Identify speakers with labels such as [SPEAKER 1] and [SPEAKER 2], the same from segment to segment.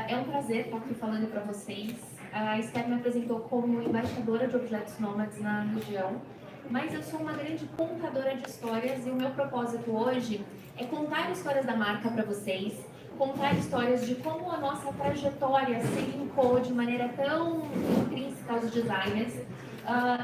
[SPEAKER 1] É um prazer estar aqui falando para vocês. A Esther me apresentou como embaixadora de objetos nômades na região, mas eu sou uma grande contadora de histórias e o meu propósito hoje é contar histórias da marca para vocês, contar histórias de como a nossa trajetória se linkou de maneira tão intrínseca aos designers,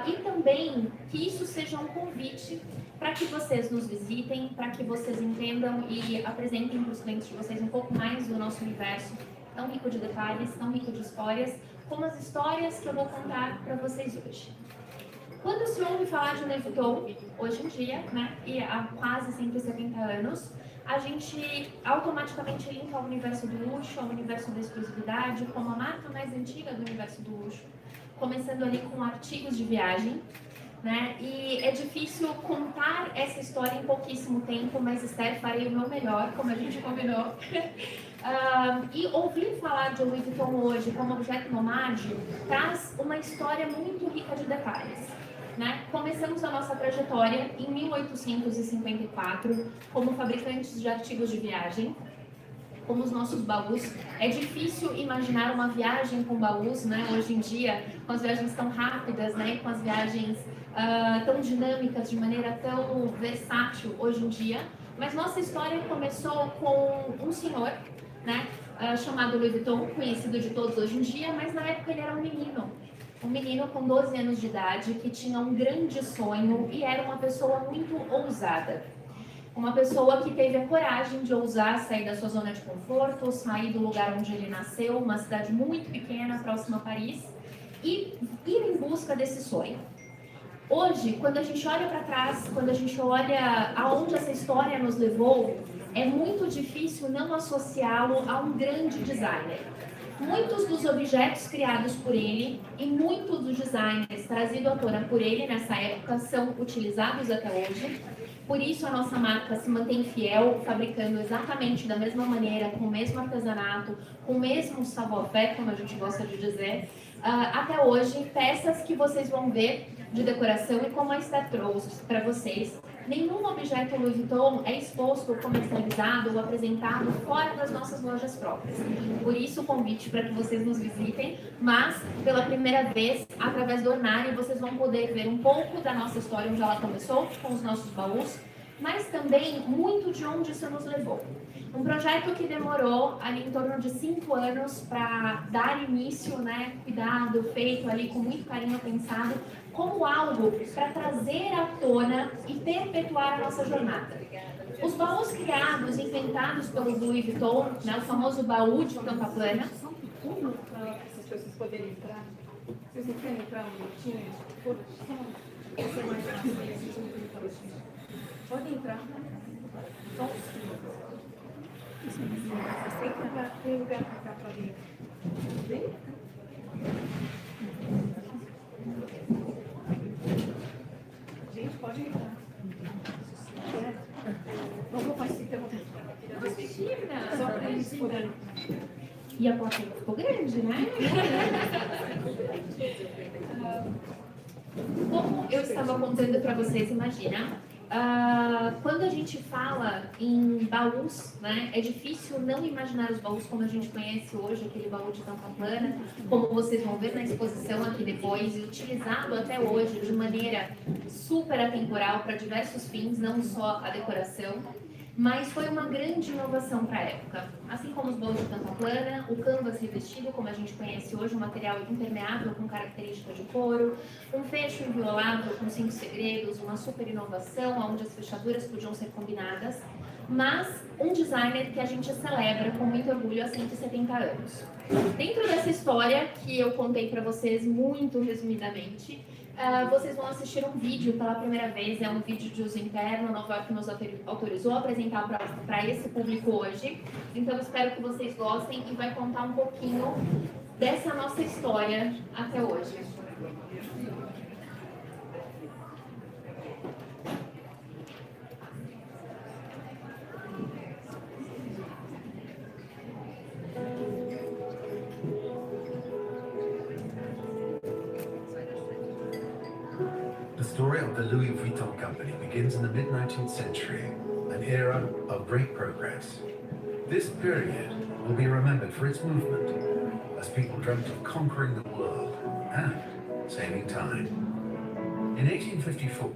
[SPEAKER 1] e também que isso seja um convite para que vocês nos visitem, para que vocês entendam e apresentem para os clientes de vocês um pouco mais do nosso universo tão rico de detalhes, tão rico de histórias, como as histórias que eu vou contar para vocês hoje. Quando se ouve falar de Louis Vuitton, hoje em dia, né, e há quase 170 anos, a gente automaticamente linka ao universo do luxo, ao universo da exclusividade, como a marca mais antiga do universo do luxo, começando ali com artigos de viagem, né? E é difícil contar essa história em pouquíssimo tempo, mas Esther, farei o meu melhor, como a gente combinou. E ouvir falar de Louis Vuitton hoje como objeto nomade traz uma história muito rica de detalhes. Né? Começamos a nossa trajetória em 1854 como fabricantes de artigos de viagem, como os nossos baús. É difícil imaginar uma viagem com baús, né? Hoje em dia, com as viagens tão rápidas, né? Com as viagens tão dinâmicas, de maneira tão versátil hoje em dia. Mas nossa história começou com um senhor, né? Chamado Louis Vuitton, conhecido de todos hoje em dia, mas na época ele era um menino com 12 anos de idade, que tinha um grande sonho e era uma pessoa muito ousada. Uma pessoa que teve a coragem de ousar sair da sua zona de conforto, sair do lugar onde ele nasceu, uma cidade muito pequena, próxima a Paris, e ir em busca desse sonho. Hoje, quando a gente olha para trás, quando a gente olha aonde essa história nos levou, é muito difícil não associá-lo a um grande designer. Muitos dos objetos criados por ele e muitos dos designers trazidos à tona por ele nessa época são utilizados até hoje. Por isso a nossa marca se mantém fiel, fabricando exatamente da mesma maneira, com o mesmo artesanato, com o mesmo savoir-faire, como a gente gosta de dizer, até hoje, peças que vocês vão ver de decoração e como a Esther trouxe para vocês. Nenhum objeto Louis Vuitton é exposto, comercializado ou apresentado fora das nossas lojas próprias. Por isso o convite para que vocês nos visitem, mas pela primeira vez, através do Ornari, vocês vão poder ver um pouco da nossa história, onde ela começou, com os nossos baús, mas também muito de onde isso nos levou. Um projeto que demorou ali em torno de 5 anos para dar início, né, cuidado, feito ali com muito carinho, pensado, como algo para trazer à tona e perpetuar a nossa jornada. Os baús criados, inventados pelo Louis Vuitton, né, o famoso baú de tampa plana.
[SPEAKER 2] Para essas pessoas poderem entrar. Vocês não querem entrar um minutinho? Vai ser mais fácil. Pode entrar. Só tem lugar para cá para dentro. Vem? Gente, pode entrar. Não vou participar. Só para eles poderem.
[SPEAKER 1] E a porta ficou grande, né? Como eu estava contando para vocês, imagina, quando a gente fala em baús, né, é difícil não imaginar os baús como a gente conhece hoje, aquele baú de tampa plana, como vocês vão ver na exposição aqui depois, e utilizado até hoje de maneira super atemporal para diversos fins, não só a decoração. Mas foi uma grande inovação para a época. Assim como os baús de tampa plana, o canvas revestido, como a gente conhece hoje, um material impermeável com característica de couro, um fecho inviolável com 5 segredos, uma super inovação, onde as fechaduras podiam ser combinadas, mas um designer que a gente celebra com muito orgulho há 170 anos. Dentro dessa história, que eu contei para vocês muito resumidamente, vocês vão assistir um vídeo pela primeira vez, é um vídeo de uso interno, Nova York nos autorizou a apresentar para esse público hoje. Então espero que vocês gostem e vai contar um pouquinho dessa nossa história até hoje.
[SPEAKER 3] The story of the Louis Vuitton Company begins in the mid-19th century, an era of great progress. This period will be remembered for its movement, as people dreamt of conquering the world and saving time. In 1854,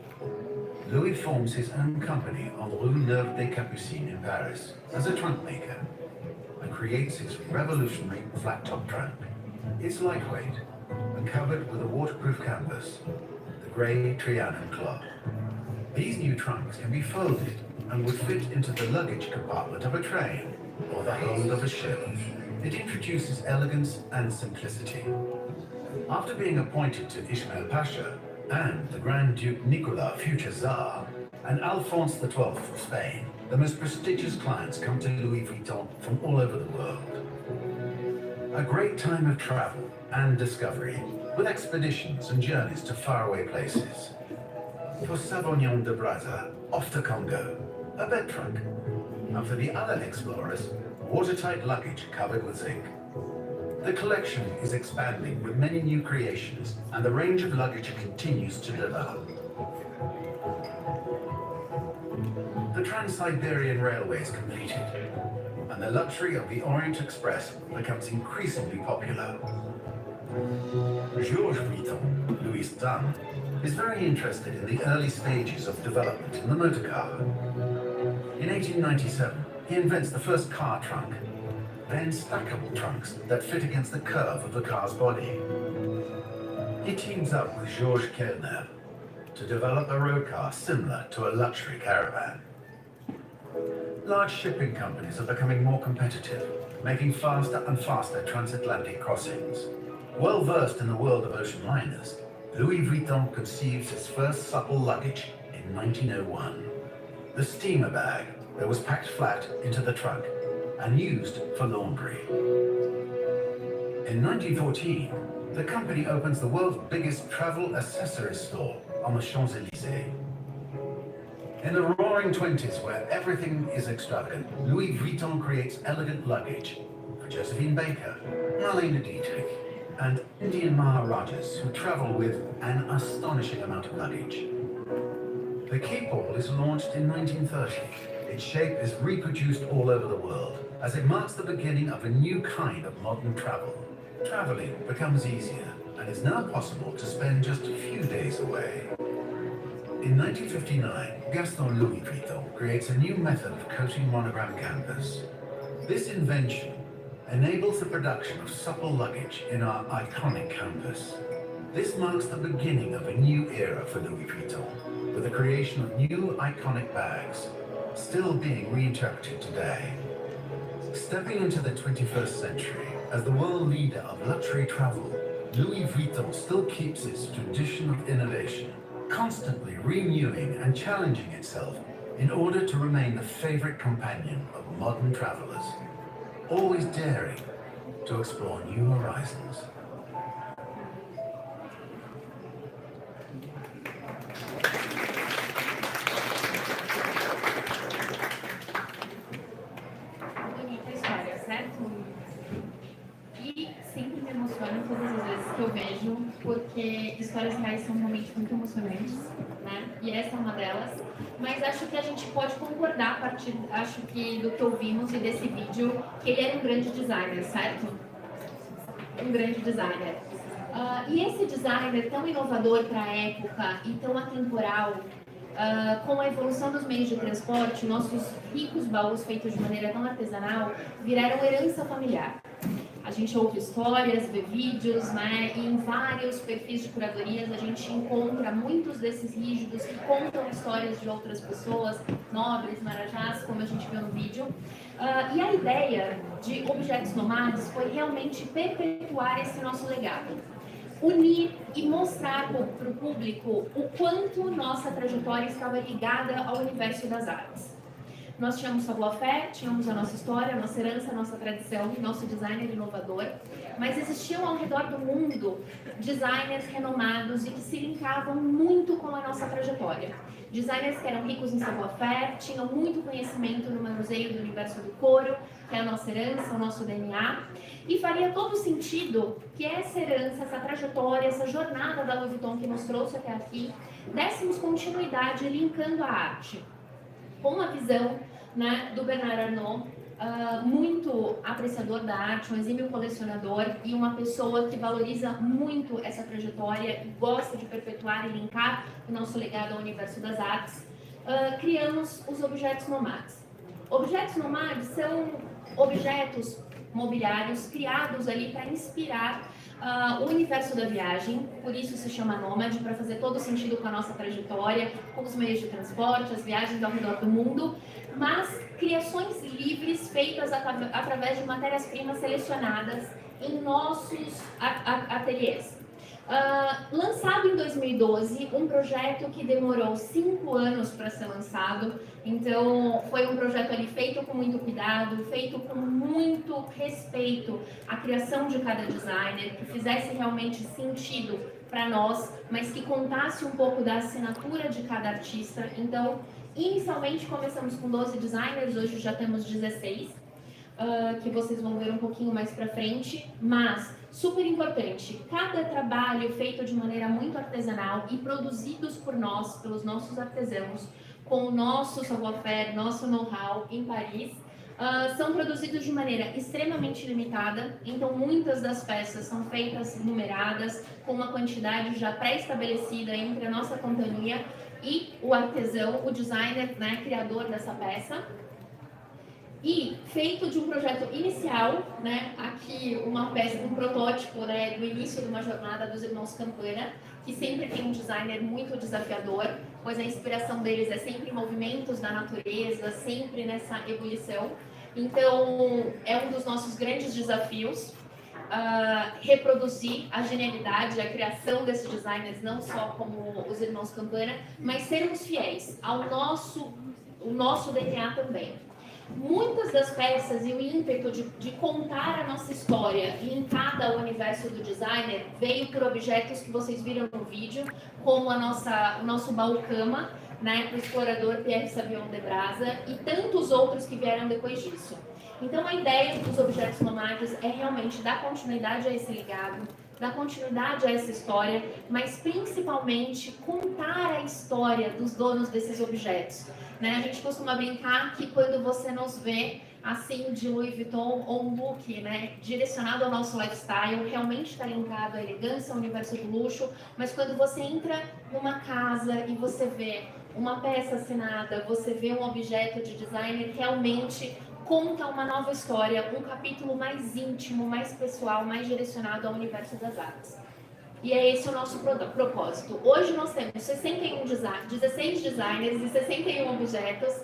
[SPEAKER 3] Louis forms his own company on the Rue Neuve des Capucines in Paris as a trunk maker and creates his revolutionary flat-top trunk. It's lightweight and covered with a waterproof canvas, the grey Trianon cloth. These new trunks can be folded and would fit into the luggage compartment of a train or the hold of a ship. It introduces elegance and simplicity. After being appointed to Ismail Pasha and the Grand Duke Nicolas, future Tsar, and Alphonse XII of Spain, the most prestigious clients come to Louis Vuitton from all over the world. A great time of travel and discovery, with expeditions and journeys to faraway places. For Savognon de Brazza, off to Congo, a bed trunk. And for the other explorers, watertight luggage covered with zinc. The collection is expanding with many new creations, and the range of luggage continues to develop. The Trans-Siberian Railway is completed, and the luxury of the Orient Express becomes increasingly popular. Georges Vuitton, Louis' son, is very interested in the early stages of development in the motor car. In 1897, he invents the first car trunk, then stackable trunks that fit against the curve of the car's body. He teams up with Georges Kelner to develop a road car similar to a luxury caravan. Large shipping companies are becoming more competitive, making faster and faster transatlantic crossings. Well versed in the world of ocean liners, Louis Vuitton conceives his first supple luggage in 1901. The steamer bag that was packed flat into the trunk and used for laundry. In 1914, the company opens the world's biggest travel accessories store on the Champs-Élysées. In the roaring 20s, where everything is extravagant, Louis Vuitton creates elegant luggage for Josephine Baker, Marlene Dietrich, and Indian Maharajas who travel with an astonishing amount of luggage. The Cape Ball is launched in 1930. Its shape is reproduced all over the world, as it marks the beginning of a new kind of modern travel. Traveling becomes easier, and it's now possible to spend just a few days away. In 1959, Gaston Louis Vuitton creates a new method of coating monogram canvas. This invention enables the production of supple luggage in our iconic canvas. This marks the beginning of a new era for Louis Vuitton, with the creation of new iconic bags, still being reinterpreted today. Stepping into the 21st century as the world leader of luxury travel, Louis Vuitton still keeps its tradition of innovation, constantly renewing and challenging itself in order to remain the favorite companion of modern travelers, always daring to explore new horizons.
[SPEAKER 1] Bonita história, certo? E sempre me emociona todas as vezes que eu vejo, porque histórias reais são realmente muito emocionantes, né? E essa é uma delas. Mas acho que a gente pode concordar a partir, acho que do que ouvimos e desse vídeo, que ele era um grande designer, certo? Um grande designer. E esse designer tão inovador para a época e tão atemporal, com a evolução dos meios de transporte, nossos ricos baús feitos de maneira tão artesanal viraram herança familiar. A gente ouve histórias, vê vídeos, né? E em vários perfis de curadorias a gente encontra muitos desses rígidos que contam histórias de outras pessoas, nobres, marajás, como a gente viu no vídeo. E a ideia de Objetos Nomades foi realmente perpetuar esse nosso legado. Unir e mostrar para o público o quanto nossa trajetória estava ligada ao universo das artes. Nós tínhamos savoir-faire, tínhamos a nossa história, a nossa herança, a nossa tradição, nosso designer inovador, mas existiam ao redor do mundo designers renomados e que se linkavam muito com a nossa trajetória. Designers que eram ricos em savoir-faire, tinham muito conhecimento no manuseio do universo do couro, que é a nossa herança, o nosso DNA, e faria todo sentido que essa herança, essa trajetória, essa jornada da Louis Vuitton que nos trouxe até aqui, dessemos continuidade linkando a arte com a visão, né, do Bernard Arnault, muito apreciador da arte, um exímio colecionador e uma pessoa que valoriza muito essa trajetória e gosta de perpetuar e linkar o nosso legado ao universo das artes, criamos os objetos nomades. Objetos nomades são objetos mobiliários criados ali para inspirar o universo da viagem, por isso se chama nômade, para fazer todo sentido com a nossa trajetória, com os meios de transporte, as viagens ao redor do mundo, mas criações livres feitas através de matérias-primas selecionadas em nossos ateliês. Lançado em 2012, um projeto que demorou 5 anos para ser lançado, então foi um projeto ali feito com muito cuidado, feito com muito respeito à criação de cada designer, que fizesse realmente sentido para nós, mas que contasse um pouco da assinatura de cada artista. Então, inicialmente começamos com 12 designers, hoje já temos 16, que vocês vão ver um pouquinho mais para frente, mas super importante, cada trabalho feito de maneira muito artesanal e produzidos por nós, pelos nossos artesãos, com o nosso savoir-faire, nosso know-how em Paris, são produzidos de maneira extremamente limitada, então muitas das peças são feitas numeradas, com uma quantidade já pré-estabelecida entre a nossa companhia e o artesão, o designer, né, criador dessa peça. E feito de um projeto inicial, né, aqui uma peça, um protótipo, né, do início de uma jornada dos irmãos Campana, que sempre tem um designer muito desafiador, pois a inspiração deles é sempre em movimentos da natureza, sempre nessa ebulição. Então, é um dos nossos grandes desafios, reproduzir a genialidade, a criação desses designers, não só como os irmãos Campana, mas sermos fiéis ao o nosso DNA também. Muitas das peças e o ímpeto de contar a nossa história em cada universo do designer veio por objetos que vocês viram no vídeo, como o nosso baú-cama, né, para o explorador Pierre Savion de Brasa e tantos outros que vieram depois disso. Então, a ideia dos objetos nomades é realmente dar continuidade a esse legado, dar continuidade a essa história, mas principalmente contar a história dos donos desses objetos. Né? A gente costuma brincar que quando você nos vê assim de Louis Vuitton ou um look, né, direcionado ao nosso lifestyle, realmente está linkado à elegância, ao universo do luxo, mas quando você entra numa casa e você vê uma peça assinada, você vê um objeto de designer, realmente conta uma nova história, um capítulo mais íntimo, mais pessoal, mais direcionado ao universo das artes. E é esse o nosso propósito. Hoje nós temos 16 designers e 61 objetos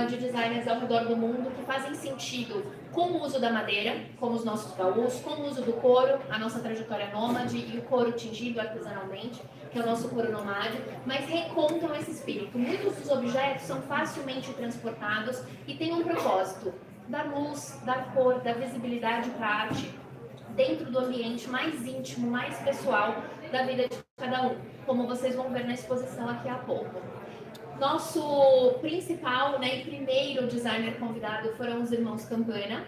[SPEAKER 1] de designers ao redor do mundo que fazem sentido com o uso da madeira, como os nossos baús, com o uso do couro, a nossa trajetória nômade e o couro tingido artesanalmente, que é o nosso couro nomade, mas recontam esse espírito. Muitos dos objetos são facilmente transportados e têm um propósito: dar luz, dar cor, dar visibilidade para a arte dentro do ambiente mais íntimo, mais pessoal da vida de cada um, como vocês vão ver na exposição aqui a pouco. Nosso principal, né, e primeiro designer convidado foram os irmãos Campana.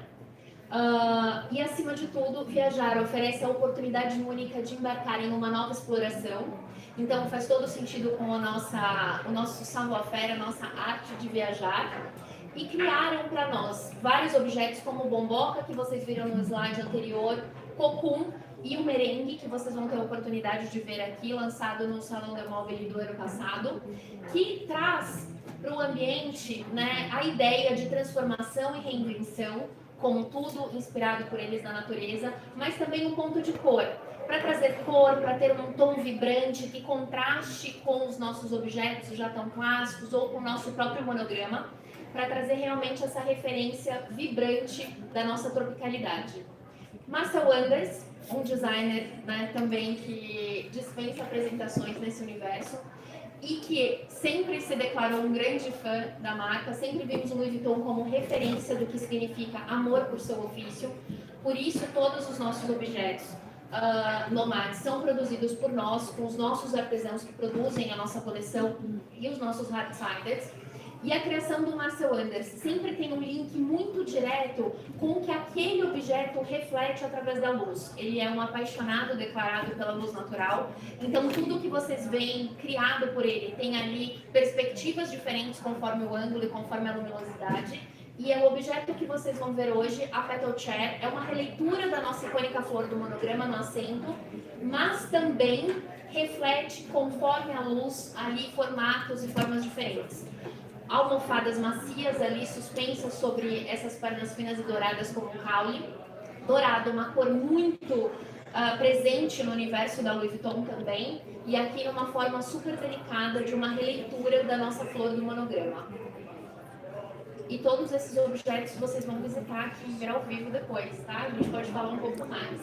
[SPEAKER 1] E, acima de tudo, viajar oferece a oportunidade única de embarcar em uma nova exploração. Então, faz todo sentido com o nosso savoir-faire, a nossa arte de viajar. E criaram para nós vários objetos como o bomboca, que vocês viram no slide anterior, cocum e o merengue, que vocês vão ter a oportunidade de ver aqui, lançado no Salão da Mobile do ano passado, que traz para o ambiente, né, a ideia de transformação e reinvenção, como tudo inspirado por eles na natureza, mas também um ponto de cor, para trazer cor, para ter um tom vibrante que contraste com os nossos objetos já tão clássicos ou com o nosso próprio monograma, para trazer realmente essa referência vibrante da nossa tropicalidade. Marcel Wanders, um designer, né, também que dispensa apresentações nesse universo e que sempre se declarou um grande fã da marca, sempre vimos o Louis Vuitton como referência do que significa amor por seu ofício. Por isso, todos os nossos objetos nomades são produzidos por nós, com os nossos artesãos que produzem a nossa coleção e os nossos hard-sided. E a criação do Marcel Wanders sempre tem um link muito direto com o que aquele objeto reflete através da luz. Ele é um apaixonado declarado pela luz natural, então tudo que vocês veem criado por ele tem ali perspectivas diferentes conforme o ângulo e conforme a luminosidade. E é o objeto que vocês vão ver hoje, a Petal Chair, é uma releitura da nossa icônica flor do monograma no assento, mas também reflete, conforme a luz, ali formatos e formas diferentes. Almofadas macias ali suspensas sobre essas pernas finas e douradas como um caule. Dourado, uma cor muito presente no universo da Louis Vuitton também, e aqui numa forma super delicada de uma releitura da nossa flor do monograma. E todos esses objetos vocês vão visitar aqui e ver ao vivo depois, tá? A gente pode falar um pouco mais.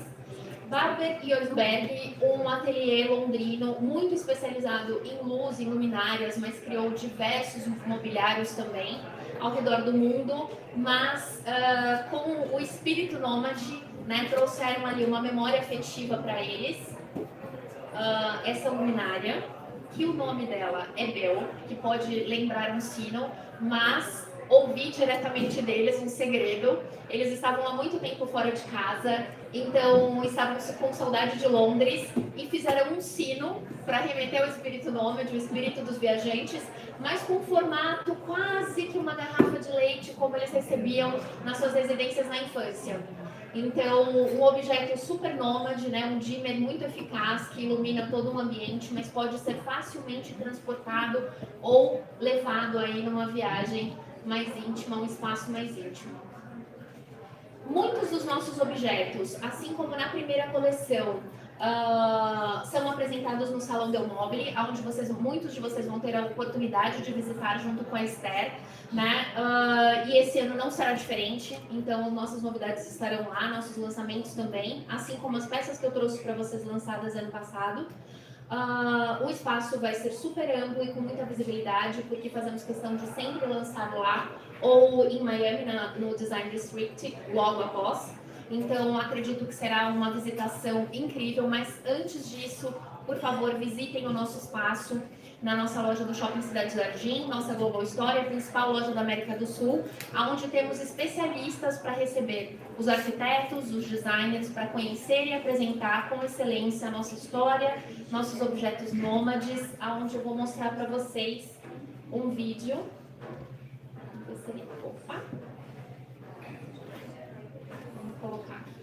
[SPEAKER 1] Barber e Osberg, um ateliê londrino muito especializado em luz e luminárias, mas criou diversos mobiliários também ao redor do mundo, mas com o espírito nômade, né, trouxeram ali uma memória afetiva para eles, essa luminária, que o nome dela é Bell, que pode lembrar um sino, mas ouvi diretamente deles um segredo. Eles estavam há muito tempo fora de casa, então estavam com saudade de Londres e fizeram um sino para remeter ao espírito nômade, o espírito dos viajantes, mas com um formato quase que uma garrafa de leite, como eles recebiam nas suas residências na infância. Então, um objeto super nômade, né, um dimmer muito eficaz que ilumina todo o ambiente, mas pode ser facilmente transportado ou levado aí numa viagem mais íntima, um espaço mais íntimo. Muitos dos nossos objetos, assim como na primeira coleção, são apresentados no Salão Del Mobile, onde muitos de vocês vão ter a oportunidade de visitar junto com a Esther, né? E esse ano não será diferente, então nossas novidades estarão lá, nossos lançamentos também, assim como as peças que eu trouxe para vocês lançadas ano passado. O espaço vai ser super amplo e com muita visibilidade, porque fazemos questão de sempre lançar lá ou em Miami, no Design District, logo após. Então, acredito que será uma visitação incrível, mas antes disso, por favor, visitem o nosso espaço na nossa loja do Shopping Cidade Jardim, nossa Global Store, a principal loja da América do Sul, onde temos especialistas para receber os arquitetos, os designers, para conhecer e apresentar com excelência a nossa história, nossos objetos nômades, onde eu vou mostrar para vocês um vídeo. Opa! Vamos colocar aqui.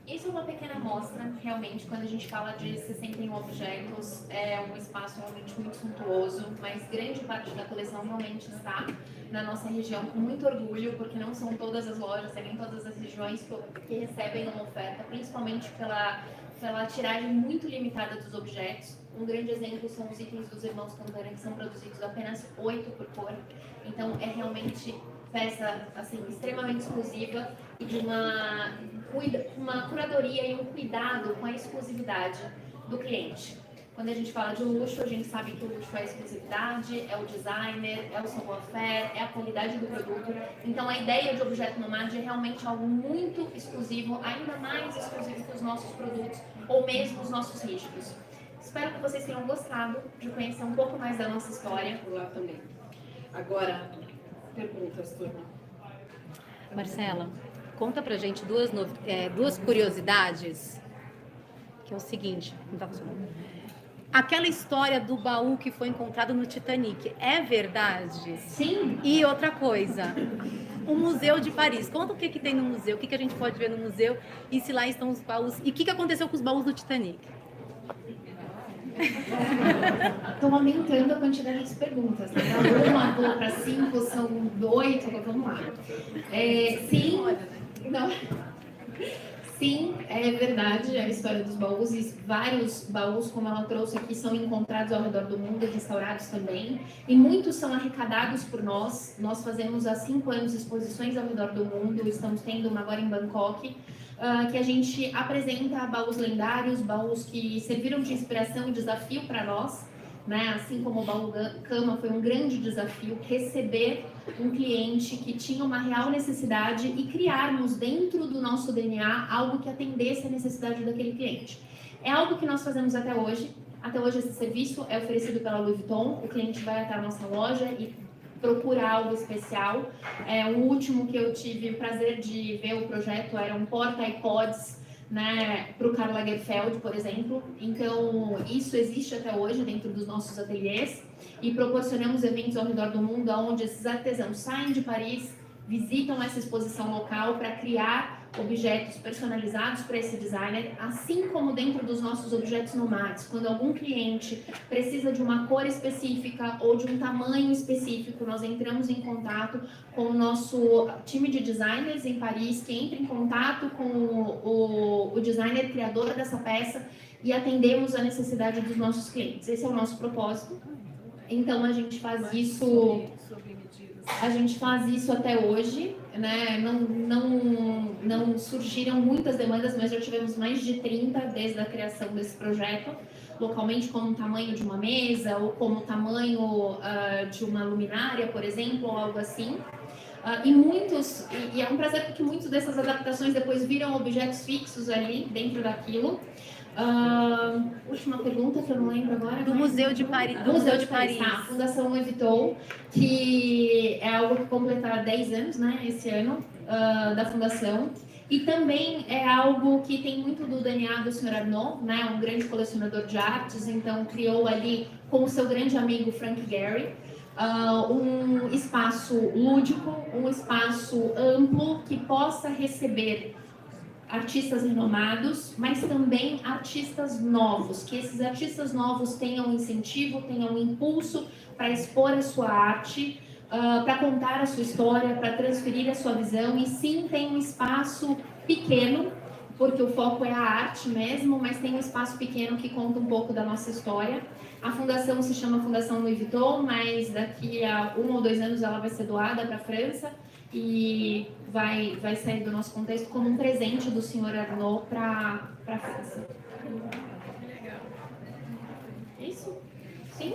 [SPEAKER 1] Isso é uma pequena amostra, realmente, quando a gente fala de 61 objetos, é um espaço realmente muito suntuoso, mas grande parte da coleção realmente está na nossa região com muito orgulho, porque não são todas as lojas, nem todas as regiões que recebem uma oferta, principalmente pela tiragem muito limitada dos objetos. Um grande exemplo são os itens dos irmãos Cantana, que são produzidos apenas 8 por cor, então é realmente peça assim, extremamente exclusiva e de uma curadoria e um cuidado com a exclusividade do cliente. Quando a gente fala de luxo, a gente sabe que o luxo é a exclusividade, é o designer, é o savoir-faire, é a qualidade do produto. Então a ideia de objeto nomade é realmente algo muito exclusivo, ainda mais exclusivo que os nossos produtos ou mesmo os nossos rígidos. Espero que vocês tenham gostado de conhecer um pouco mais da nossa história.
[SPEAKER 2] Lá também. Agora, perguntas, turma.
[SPEAKER 4] Marcela, conta pra gente duas curiosidades, que é o seguinte, não tá funcionando. Aquela história do baú que foi encontrado no Titanic, é verdade?
[SPEAKER 1] Sim.
[SPEAKER 4] E outra coisa, o Museu de Paris, conta o que tem no museu, o que a gente pode ver no museu, e se lá estão os baús, e o que aconteceu com os baús do Titanic?
[SPEAKER 1] Estão aumentando a quantidade de perguntas, né? Uma pulou para 5, são 8, vamos lá. Sim, não. Sim, é verdade a história dos baús, e vários baús, como ela trouxe aqui, são encontrados ao redor do mundo, restaurados também, e muitos são arrecadados por nós. Nós fazemos há 5 anos exposições ao redor do mundo, estamos tendo uma agora em Bangkok, que a gente apresenta baús lendários, baús que serviram de inspiração e desafio para nós, né? Assim como o baú cama foi um grande desafio, receber um cliente que tinha uma real necessidade e criarmos dentro do nosso DNA algo que atendesse a necessidade daquele cliente. É algo que nós fazemos até hoje. Até hoje esse serviço é oferecido pela Louis Vuitton. O cliente vai até a nossa loja e procura algo especial. O último que eu tive o prazer de ver o projeto era um porta-iPods, né, para o Karl Lagerfeld, por exemplo. Então, isso existe até hoje dentro dos nossos ateliês e proporcionamos eventos ao redor do mundo onde esses artesãos saem de Paris, visitam essa exposição local para criar objetos personalizados para esse designer, assim como dentro dos nossos objetos nomades. Quando algum cliente precisa de uma cor específica ou de um tamanho específico, nós entramos em contato com o nosso time de designers em Paris, que entra em contato com o designer criador dessa peça e atendemos a necessidade dos nossos clientes. Esse é o nosso propósito. Então, a gente faz isso... A gente faz isso até hoje, né? Não surgiram muitas demandas, mas já tivemos mais de 30 desde a criação desse projeto, localmente como o tamanho de uma mesa ou como o tamanho de uma luminária, por exemplo, ou algo assim. E é um prazer porque muitas dessas adaptações depois viram objetos fixos ali dentro daquilo. Última pergunta que eu não lembro agora.
[SPEAKER 4] Do Museu de Paris.
[SPEAKER 1] Tá, a Fundação Louis Vuitton, que é algo que completará 10 anos, né, esse ano, da fundação. E também é algo que tem muito do DNA do Sr. Arnault, né, um grande colecionador de artes, então criou ali com o seu grande amigo Frank Gehry, um espaço lúdico, um espaço amplo que possa receber artistas renomados, mas também artistas novos, que esses artistas novos tenham incentivo, tenham impulso para expor a sua arte, para contar a sua história, para transferir a sua visão, e sim tem um espaço pequeno, porque o foco é a arte mesmo, mas tem um espaço pequeno que conta um pouco da nossa história. A fundação se chama Fundação Louis Vuitton, mas daqui a 1 ou 2 anos ela vai ser doada para a França e vai sair do nosso contexto como um presente do Sr. Arnault para a França. Isso? Sim?